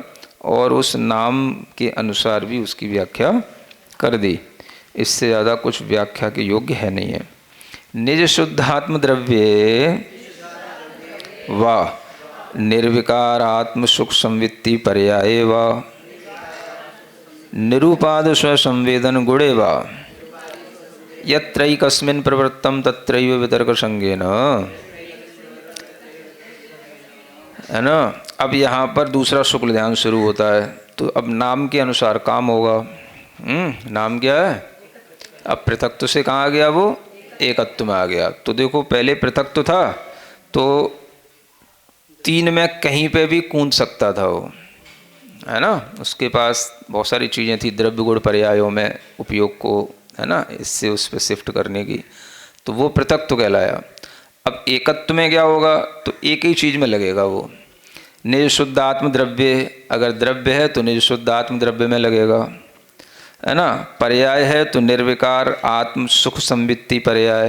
A: और उस नाम के अनुसार भी उसकी व्याख्या कर दी। इससे ज़्यादा कुछ व्याख्या के योग्य है नहीं है। निज शुद्धात्म द्रव्ये व निर्विकारात्म सुख संवित्ति पर्याये व निरूपाद स्वसंवेदन गुणे व यत्रैकस्मिन् प्रवृत्तं तत्रैव वितर्क संज्ञेन, है ना। अब यहाँ पर दूसरा शुक्ल ध्यान शुरू होता है, तो अब नाम के अनुसार काम होगा। नाम क्या है? अब पृथक्त्व से कहाँ आ गया वो? एकत्व में आ गया। तो देखो पहले पृथक्त्व था तो 3 में कहीं पे भी कूद सकता था वो, है ना। उसके पास बहुत सारी चीज़ें थी द्रव्य गुण पर्यायों में उपयोग को, है ना, इससे उस पर शिफ्ट करने की, तो वो पृथक्त्व कहलाया। अब एकत्व में क्या होगा? तो एक ही चीज़ में लगेगा वो। निज शुद्ध आत्म द्रव्य, अगर द्रव्य है तो निज शुद्ध आत्म द्रव्य में लगेगा, है ना। पर्याय है तो निर्विकार आत्म सुख संवित्ति पर्याय,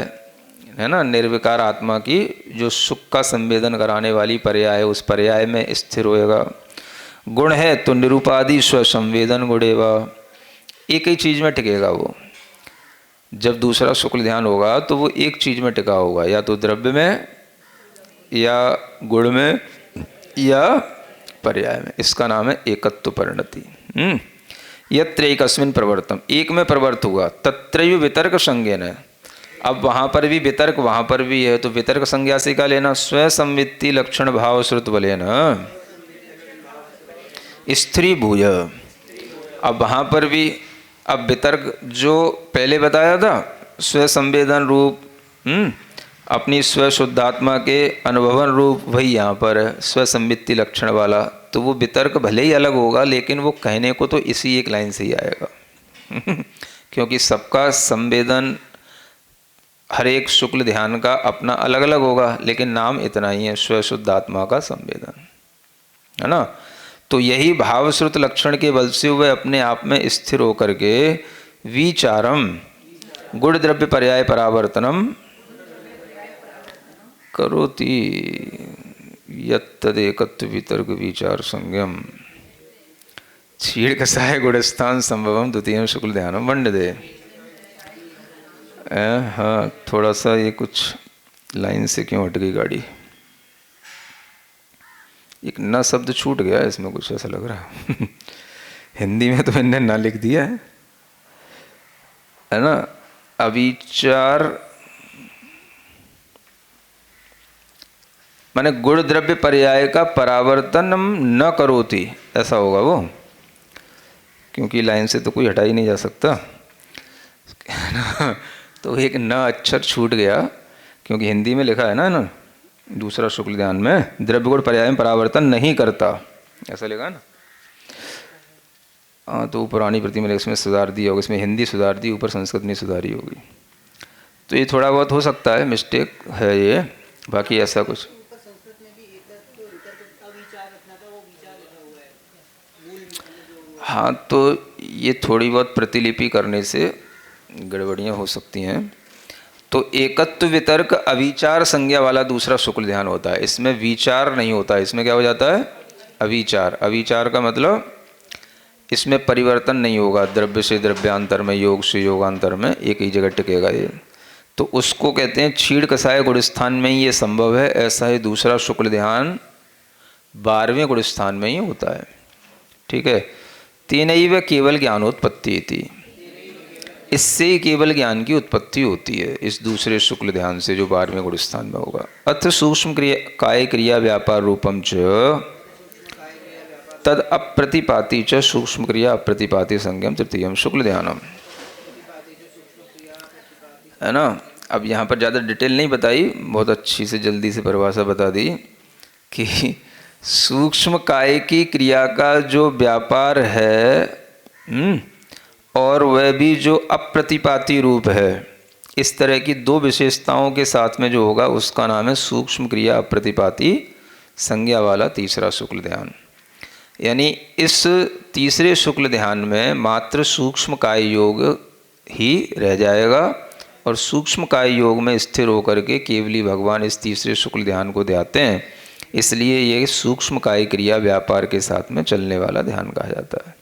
A: है ना। निर्विकार आत्मा की जो सुख का संवेदन कराने वाली पर्याय है उस पर्याय में स्थिर होएगा। गुण है तो निरूपादि स्वसंवेदन गुणेवा, एक ही चीज़ में टिकेगा वो। जब दूसरा शुक्ल ध्यान होगा तो वो एक चीज़ में टिका होगा, या तो द्रव्य में या गुण में या पर्याय में। इसका नाम है एकत्व परिणति। यत्र एकस्मिन् प्रवर्तम, एक में प्रवर्त हुआ, तत्रैव वितर्क संज्ञेन है। अब वहाँ पर भी वितर्क, वहाँ पर भी है, तो वितर्क संज्ञा से क्या लेना? स्वसंवित्ति लक्षण भाव श्रुत बलेन स्त्री भूय। अब वहाँ पर भी अब वितर्क जो पहले बताया था स्वसंवेदन रूप, अपनी स्वशुद्धात्मा के अनुभवन रूप, वही यहाँ पर है स्वसंवित्ति लक्षण वाला। तो वो वितर्क भले ही अलग होगा लेकिन वो कहने को तो इसी एक लाइन से ही आएगा क्योंकि सबका संवेदन हर एक शुक्ल ध्यान का अपना अलग अलग होगा, लेकिन नाम इतना ही है, स्वशुद्धात्मा का संवेदन, है ना। तो यही भावश्रुत लक्षण के बल से वह अपने आप में स्थिर होकर के विचारम गुण द्रव्य पर्याय परावर्तनम करोति यत्तदेकत्व वितर्क विचार संज्ञम क्षीण कसाय गुणस्थान संभवम द्वितीय शुक्ल ध्यानम वंडदे। हाँ, थोड़ा सा ये कुछ लाइन से क्यों हट गई गाड़ी? एक न शब्द छूट गया है इसमें, कुछ ऐसा लग रहा है हिंदी में तो इन्हें ना लिख दिया है ना। अविचार माने गुण द्रव्य पर्याय का परावर्तन न करोति, ऐसा होगा वो, क्योंकि लाइन से तो कोई हटा ही नहीं जा सकता तो एक न अक्षर छूट गया, क्योंकि हिंदी में लिखा है ना दूसरा शुक्ल ध्यान में द्रव्य गुण पर्याय में परावर्तन नहीं करता, ऐसा लिखा है ना। हाँ, तो पुरानी प्रति में इसमें सुधार दिया होगा, इसमें हिंदी सुधार दी, ऊपर संस्कृत में सुधारी होगी, तो ये थोड़ा बहुत हो सकता है, मिस्टेक है ये, बाकी ऐसा कुछ। हाँ, तो ये थोड़ी बहुत प्रतिलिपि करने से गड़बड़ियाँ हो सकती हैं। तो एकत्व वितर्क अविचार संज्ञा वाला दूसरा शुक्ल ध्यान होता है, इसमें विचार नहीं होता, इसमें क्या हो जाता है? अविचार। अविचार का मतलब इसमें परिवर्तन नहीं होगा, द्रव्य से द्रव्यांतर में, योग से योगांतर में एक ही जगह टिकेगा ये, तो उसको कहते हैं क्षीण कसाय गुणस्थान में ही ये संभव है। ऐसा ही दूसरा शुक्ल ध्यान 12वें गुणस्थान में ही होता है, ठीक है। तेनैव केवल ज्ञानोत्पत्ति थी, इससे ही केवल ज्ञान की उत्पत्ति होती है, इस दूसरे शुक्ल ध्यान से जो 12वें गुणस्थान में होगा। अथ सूक्ष्म क्रिया काय क्रिया व्यापार रूपम च तद अप्रतिपाती च सूक्ष्म क्रिया अप्रतिपाती संज्ञम तृतीयम शुक्ल ध्यानम, है ना। अब यहाँ पर ज़्यादा डिटेल नहीं बताई, बहुत अच्छी से जल्दी से परिभाषा बता दी कि सूक्ष्म काय की क्रिया का जो व्यापार है और वह भी जो अप्रतिपाती रूप है, इस तरह की दो विशेषताओं के साथ में जो होगा उसका नाम है सूक्ष्म क्रिया अप्रतिपाती संज्ञा वाला तीसरा शुक्ल ध्यान। यानी इस तीसरे शुक्ल ध्यान में मात्र सूक्ष्म काय योग ही रह जाएगा और सूक्ष्म काय योग में स्थिर होकर के केवली भगवान इस तीसरे शुक्ल ध्यान को ध्याते हैं, इसलिए ये सूक्ष्म काय क्रिया व्यापार के साथ में चलने वाला ध्यान कहा जाता है।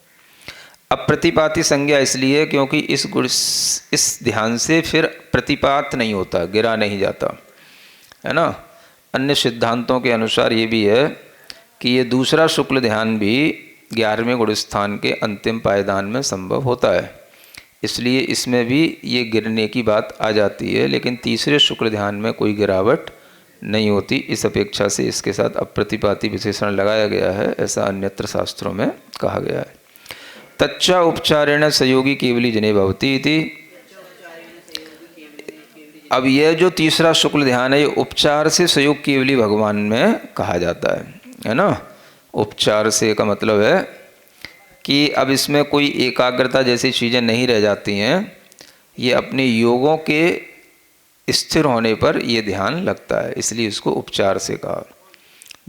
A: अप्रतिपाती संज्ञा इसलिए क्योंकि इस ध्यान से फिर प्रतिपात नहीं होता, गिरा नहीं जाता, है ना। अन्य सिद्धांतों के अनुसार ये भी है कि ये दूसरा शुक्ल ध्यान भी 11वें गुण स्थान के अंतिम पायदान में संभव होता है, इसलिए इसमें भी ये गिरने की बात आ जाती है, लेकिन तीसरे शुक्ल ध्यान में कोई गिरावट नहीं होती। इस अपेक्षा से इसके साथ अप्रतिपाती विशेषण लगाया गया है, ऐसा अन्यत्र शास्त्रों में कहा गया है। तच्चा उपचारेण सहयोगी केवली जने भवती इति। अब यह जो तीसरा शुक्ल ध्यान है ये उपचार से सहयोग केवली भगवान में कहा जाता है ना। उपचार से का मतलब है कि अब इसमें कोई एकाग्रता जैसी चीज़ें नहीं रह जाती हैं, ये अपने योगों के स्थिर होने पर ये ध्यान लगता है, इसलिए इसको उपचार से कहा।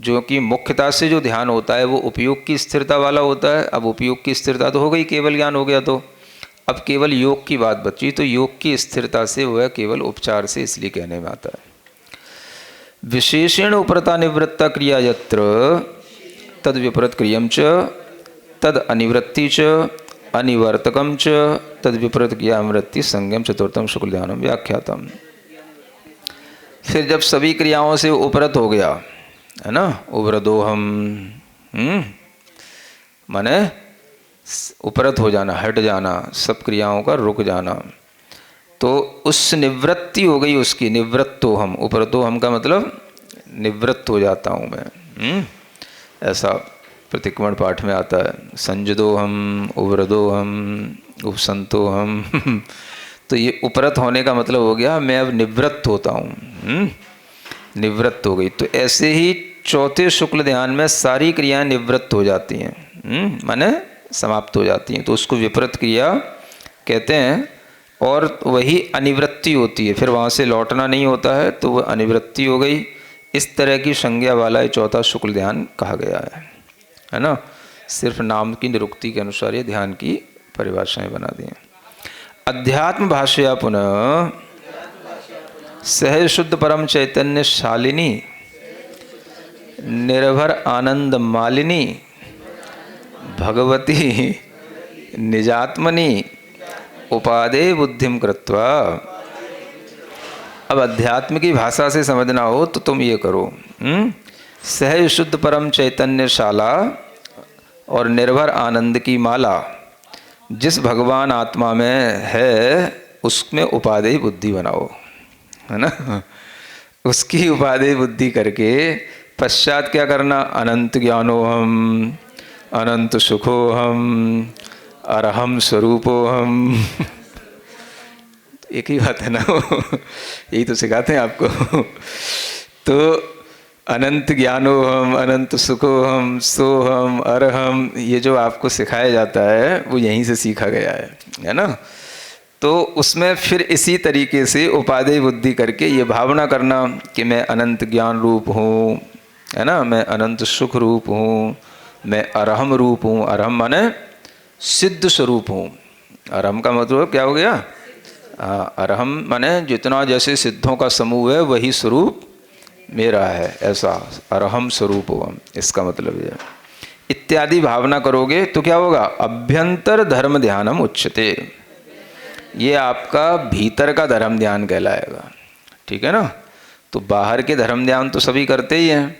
A: जो कि मुख्यता से जो ध्यान होता है वो उपयोग की स्थिरता वाला होता है। अब उपयोग की स्थिरता तो हो गई, केवल ज्ञान हो गया, तो अब केवल योग की बात बची, तो योग की स्थिरता से वह केवल उपचार से इसलिए कहने में आता है। विशेषण उपरता निवृत्ता क्रिया यत्र तद विपरीत क्रियम च तद अनिवृत्ति च अनिवर्तकम च तद विपरीत क्रिया अमृत्ति संज्ञम चतुर्थम शुक्ल ध्यानम व्याख्यातम। फिर जब सभी क्रियाओं से उपरत हो गया, है ना, उव्रदोहम माने उपरत हो जाना, हट जाना, सब क्रियाओं का रुक जाना, तो उस निवृत्ति हो गई उसकी, निवृत्तो हम, उपरतो हम का मतलब निवृत्त हो जाता हूँ मैं, ऐसा प्रतिक्रमण पाठ में आता है। संजदो हम, उव्रदो हम, उपसंतो हम तो ये उपरत होने का मतलब हो गया मैं अब निवृत्त होता हूँ, निवृत्त हो गई। तो ऐसे ही चौथे शुक्ल ध्यान में सारी क्रियाएं निवृत्त हो जाती हैं, माने समाप्त हो जाती हैं, तो उसको विपरीत क्रिया कहते हैं। और वही अनिवृत्ति होती है, फिर वहाँ से लौटना नहीं होता है, तो वह अनिवृत्ति हो गई। इस तरह की संज्ञा वाला ये चौथा शुक्ल ध्यान कहा गया है ना। सिर्फ नाम की निरुक्ति के अनुसार ये ध्यान की परिभाषाएं बना दी हैं। अध्यात्म भाष्या पुनः सहज शुद्ध परम चैतन्य शालिनी निर्भर आनंद मालिनी भगवती निजात्मनि उपादे बुद्धिम कृत्वा। अब अध्यात्म की भाषा से समझना हो तो तुम ये करो, सहज शुद्ध परम चैतन्य शाला और निर्भर आनंद की माला जिस भगवान आत्मा में है उसमें उपादेय बुद्धि बनाओ, है ना। उसकी उपादेय बुद्धि करके पश्चात क्या करना, अनंत ज्ञानो हम, अनंत सुखो हम, अरहम स्वरूपो हम एक ही बात है ना यही तो सिखाते हैं आपको तो अनंत ज्ञानो हम, अनंत सुखो हम, सोहम, अरहम, ये जो आपको सिखाया जाता है वो यहीं से सीखा गया है ना। तो उसमें फिर इसी तरीके से उपादेय बुद्धि करके ये भावना करना कि मैं अनंत ज्ञान रूप हूँ, है ना, मैं अनंत सुख रूप हूँ, मैं अरहम रूप हूँ। अरहम माने सिद्ध स्वरूप हूँ। अरहम का मतलब क्या हो गया, अरहम माने जितना जैसे सिद्धों का समूह है वही स्वरूप मेरा है, ऐसा अरहम स्वरूप हो हम, इसका मतलब ये इत्यादि भावना करोगे तो क्या होगा, अभ्यंतर धर्म ध्यानम उच्यते, ये आपका भीतर का धर्म ध्यान कहलाएगा, ठीक है ना। तो बाहर के धर्म ध्यान तो सभी करते ही हैं,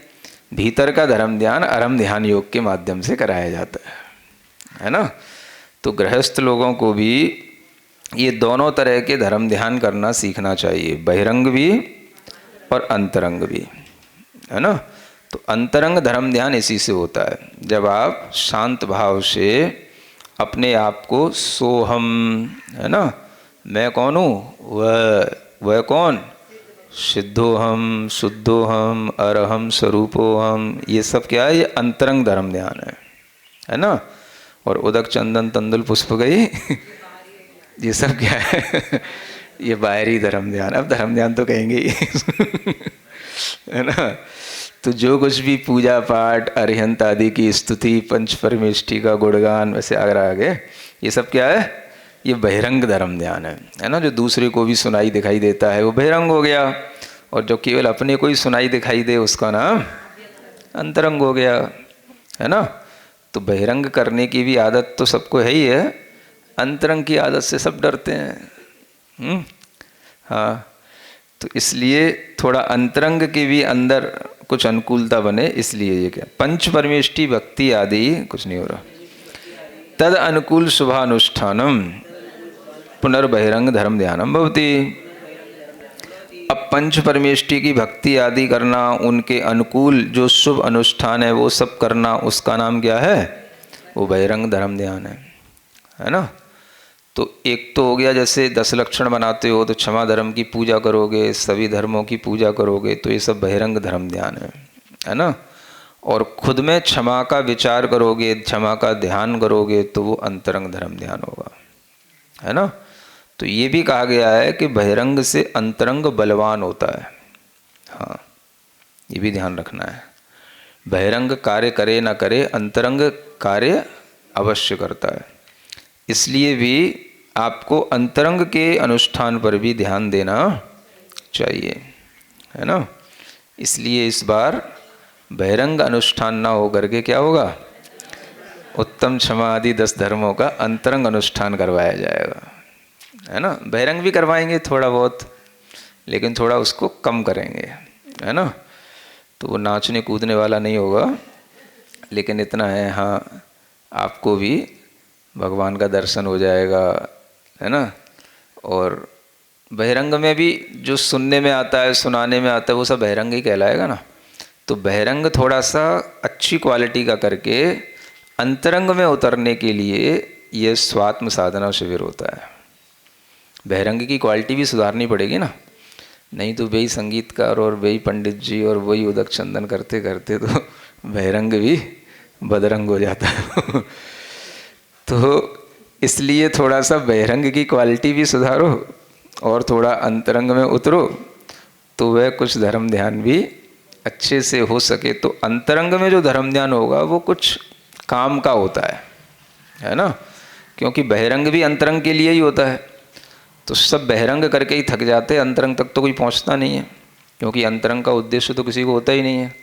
A: भीतर का धर्म ध्यान अरहम ध्यान योग के माध्यम से कराया जाता है ना। तो गृहस्थ लोगों को भी ये दोनों तरह के धर्म ध्यान करना सीखना चाहिए, बहिरंग भी और अंतरंग भी, है ना। तो अंतरंग धर्म ध्यान इसी से होता है, जब आप शांत भाव से अपने आप को सोहम, है ना, मैं कौन हूँ, वह कौन, सिद्धोहम, शुद्धोहम, अरहम, स्वरूपोहम, ये सब क्या है, ये अंतरंग धर्म ध्यान है ना। और उदक चंदन तंदुल पुष्प गई ये सब क्या है ये बाहरी धर्म ध्यान, अब धर्म ध्यान तो कहेंगे ही है ना। तो जो कुछ भी पूजा पाठ, अरिहंत आदि की स्तुति, पंच परमेष्टि का गुणगान, वैसे अगर आगे ये सब क्या है, ये बहिरंग धर्म ध्यान है ना। जो दूसरे को भी सुनाई दिखाई देता है वो बहिरंग हो गया, और जो केवल अपने को ही सुनाई दिखाई दे उसका नाम अंतरंग हो गया, है ना। तो बहिरंग करने की भी आदत तो सबको है ही है, अंतरंग की आदत से सब डरते हैं। हाँ, तो इसलिए थोड़ा अंतरंग के भी अंदर कुछ अनुकूलता बने, इसलिए ये क्या पंच परमेष्टि भक्ति आदि कुछ नहीं हो रहा। तद अनुकूल शुभानुष्ठानम पुनर्बहिरंग धर्म ध्यानम भवति। अब पंच परमेष्टि की भक्ति आदि करना, उनके अनुकूल जो शुभ अनुष्ठान है वो सब करना, उसका नाम क्या है, वो बहिरंग धर्म ध्यान है ना। तो एक तो हो गया, जैसे 10 लक्षण बनाते हो तो क्षमा धर्म की पूजा करोगे, सभी धर्मों की पूजा करोगे, तो ये सब बहिरंग धर्म ध्यान है ना। और खुद में क्षमा का विचार करोगे, क्षमा का ध्यान करोगे, तो वो अंतरंग धर्म ध्यान होगा, है ना। तो ये भी कहा गया है कि बहिरंग से अंतरंग बलवान होता है। हाँ, ये भी ध्यान रखना है। बहिरंग कार्य करे ना करे, अंतरंग कार्य अवश्य करता है। इसलिए भी आपको अंतरंग के अनुष्ठान पर भी ध्यान देना चाहिए, है ना। इसलिए इस बार बहिरंग अनुष्ठान ना होकर के क्या होगा, उत्तम क्षमा आदि 10 धर्मों का अंतरंग अनुष्ठान करवाया जाएगा, है ना। बहिरंग भी करवाएंगे थोड़ा बहुत, लेकिन थोड़ा उसको कम करेंगे, है ना। तो वो नाचने कूदने वाला नहीं होगा, लेकिन इतना है, हाँ, आपको भी भगवान का दर्शन हो जाएगा, है ना। और बहिरंग में भी जो सुनने में आता है, सुनाने में आता है, वो सब बहिरंग ही कहलाएगा ना। तो बहिरंग थोड़ा सा अच्छी क्वालिटी का करके अंतरंग में उतरने के लिए ये स्वात्म साधना शिविर होता है। बहिरंग की क्वालिटी भी सुधारनी पड़ेगी ना, नहीं तो वही संगीतकार और वही पंडित जी और वही उदक चंदन करते करते तो बहिरंग भी बदरंग हो जाता है तो इसलिए थोड़ा सा बहिरंग की क्वालिटी भी सुधारो और थोड़ा अंतरंग में उतरो, तो वह कुछ धर्म ध्यान भी अच्छे से हो सके। तो अंतरंग में जो धर्म ध्यान होगा वो कुछ काम का होता है ना, क्योंकि बहिरंग भी अंतरंग के लिए ही होता है। तो सब बहिरंग करके ही थक जाते, अंतरंग तक तो कोई पहुंचता नहीं है, क्योंकि अंतरंग का उद्देश्य तो किसी को होता ही नहीं है।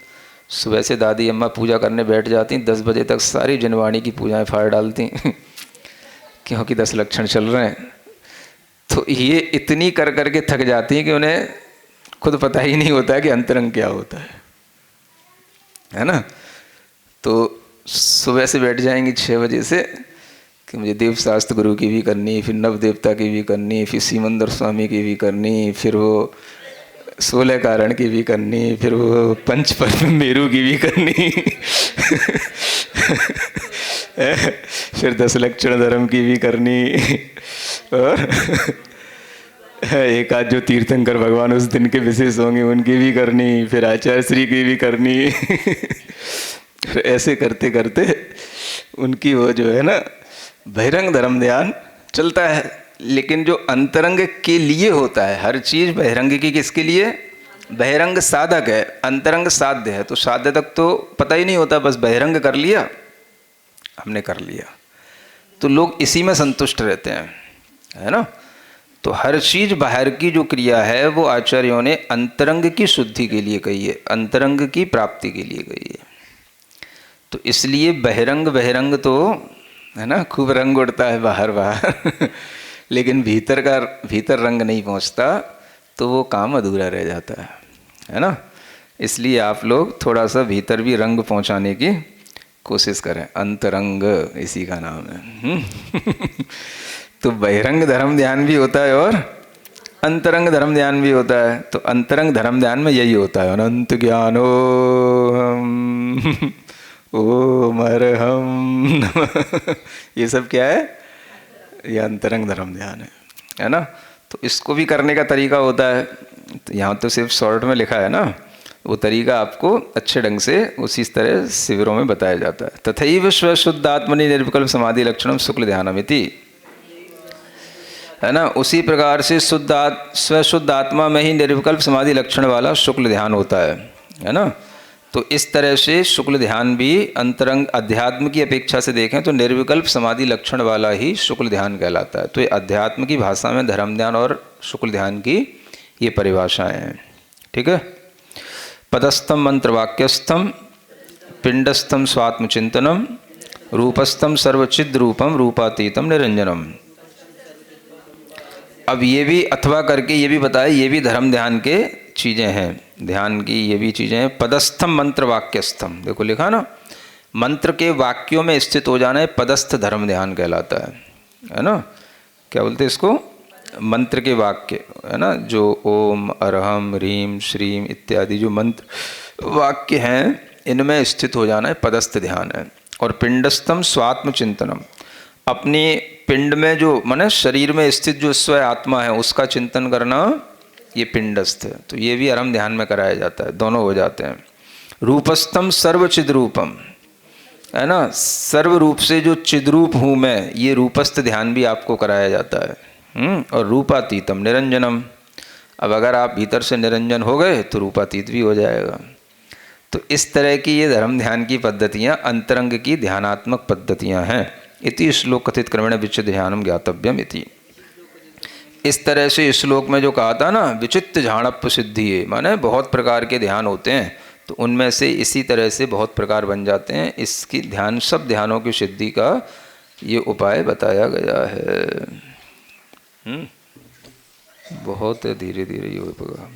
A: सुबह से दादी अम्मा पूजा करने बैठ जाती, 10 बजे तक सारी जनवाणी की पूजाएं फाड़ डालती क्योंकि 10 लक्षण चल रहे हैं। तो ये इतनी कर करके थक जाती हैं कि उन्हें खुद पता ही नहीं होता है कि अंतरंग क्या होता है ना। तो सुबह से बैठ जाएंगी 6 बजे से कि मुझे देव शास्त्र गुरु की भी करनी, फिर नव देवता की भी करनी, फिर सीमंदर स्वामी की भी करनी, फिर वो 16 कारण की भी करनी, फिर वो पंच परम मेरू की भी करनी फिर 10 लक्षण धर्म की भी करनी, और एक आध जो तीर्थंकर भगवान उस दिन के विशेष होंगे उनकी भी करनी, फिर आचार्य श्री की भी करनी फिर ऐसे करते करते उनकी वो जो है ना बहिरंग धर्म ध्यान चलता है। लेकिन जो अंतरंग के लिए होता है, हर चीज़ बहिरंग की किसके लिए, बहिरंग साधक है, अंतरंग साध्य है। तो साध्य तक तो पता ही नहीं होता, बस बहिरंग कर लिया, हमने कर लिया, तो लोग इसी में संतुष्ट रहते हैं, है ना। तो हर चीज़ बाहर की जो क्रिया है वो आचार्यों ने अंतरंग की शुद्धि के लिए कही है, अंतरंग की प्राप्ति के लिए कही है। तो इसलिए बहिरंग बहिरंग तो है ना, खूब रंग उड़ता है बाहर बाहर लेकिन भीतर रंग नहीं पहुंचता, तो वो काम अधूरा रह जाता है ना। इसलिए आप लोग थोड़ा सा भीतर भी रंग पहुंचाने की कोशिश करें, अंतरंग इसी का नाम है तो बहिरंग धर्म ध्यान भी होता है और अंतरंग धर्म ध्यान भी होता है। तो अंतरंग धर्म ध्यान में यही होता है, अनंत ज्ञानो ओम अरहम ये सब क्या है, ये अंतरंग धर्म ध्यान है ना। तो इसको भी करने का तरीका होता है, तो यहाँ तो सिर्फ शॉर्ट में लिखा है ना, वो तरीका आपको अच्छे ढंग से उसी तरह शिविरों में बताया जाता है। तथैव स्वशुद्धात्मनि निर्विकल्प समाधि लक्षणम शुक्ल ध्यानमिति। है ना। उसी प्रकार से स्वशुद्ध आत्मा में ही निर्विकल्प समाधि लक्षण वाला शुक्ल ध्यान होता है ना। तो इस तरह से शुक्ल ध्यान भी अंतरंग अध्यात्म की अपेक्षा से देखें तो निर्विकल्प समाधि लक्षण वाला ही शुक्ल ध्यान कहलाता है। तो ये अध्यात्म की भाषा में धर्म ध्यान और शुक्ल ध्यान की ये परिभाषाएं हैं। ठीक है। पदस्थम मंत्र वाक्यस्थम, पिंडस्थम स्वात्मचिंतनम, रूपस्थम सर्वचिद रूपम रूपातीतम निरंजनम। अब ये भी अथवा करके ये भी बताया, ये भी धर्म ध्यान के चीज़ें हैं, ध्यान की ये भी चीज़ें हैं। पदस्थम मंत्र वाक्यस्थम, देखो लिखा ना, मंत्र के वाक्यों में स्थित हो जाना है पदस्थ धर्म ध्यान कहलाता है ना। क्या बोलते हैं इसको, मंत्र के वाक्य है ना, जो ओम अरहम ह्रीम श्रीम इत्यादि जो मंत्र वाक्य हैं इनमें स्थित हो जाना है पदस्थ ध्यान है। और पिंडस्थम स्वात्म चिंतनम, अपनी पिंड में जो माने शरीर में स्थित जो स्व आत्मा है उसका चिंतन करना, ये पिंडस्थ है। तो ये भी अरम ध्यान में कराया जाता है, दोनों हो जाते हैं। रूपस्थम सर्वचिद रूपम, है ना, सर्व रूप से जो चिद्रूप हूँ मैं, ये रूपस्थ ध्यान भी आपको कराया जाता है। और रूपातीतम निरंजनम, अब अगर आप भीतर से निरंजन हो गए तो रूपातीत भी हो जाएगा। तो इस तरह की ये धर्म ध्यान की पद्धतियाँ अंतरंग की ध्यानात्मक पद्धतियाँ हैं। इति श्लोक कथित क्रमेण विचित्र ध्यानम ज्ञातव्यम इति। इस तरह से श्लोक में जो कहा था ना, विचित्र झाणप्य सिद्धि है, माने बहुत प्रकार के ध्यान होते हैं, तो उनमें से इसी तरह से बहुत प्रकार बन जाते हैं। इसकी ध्यान, सब ध्यानों की सिद्धि का ये उपाय बताया गया है। बहुत धीरे धीरे ये होगा।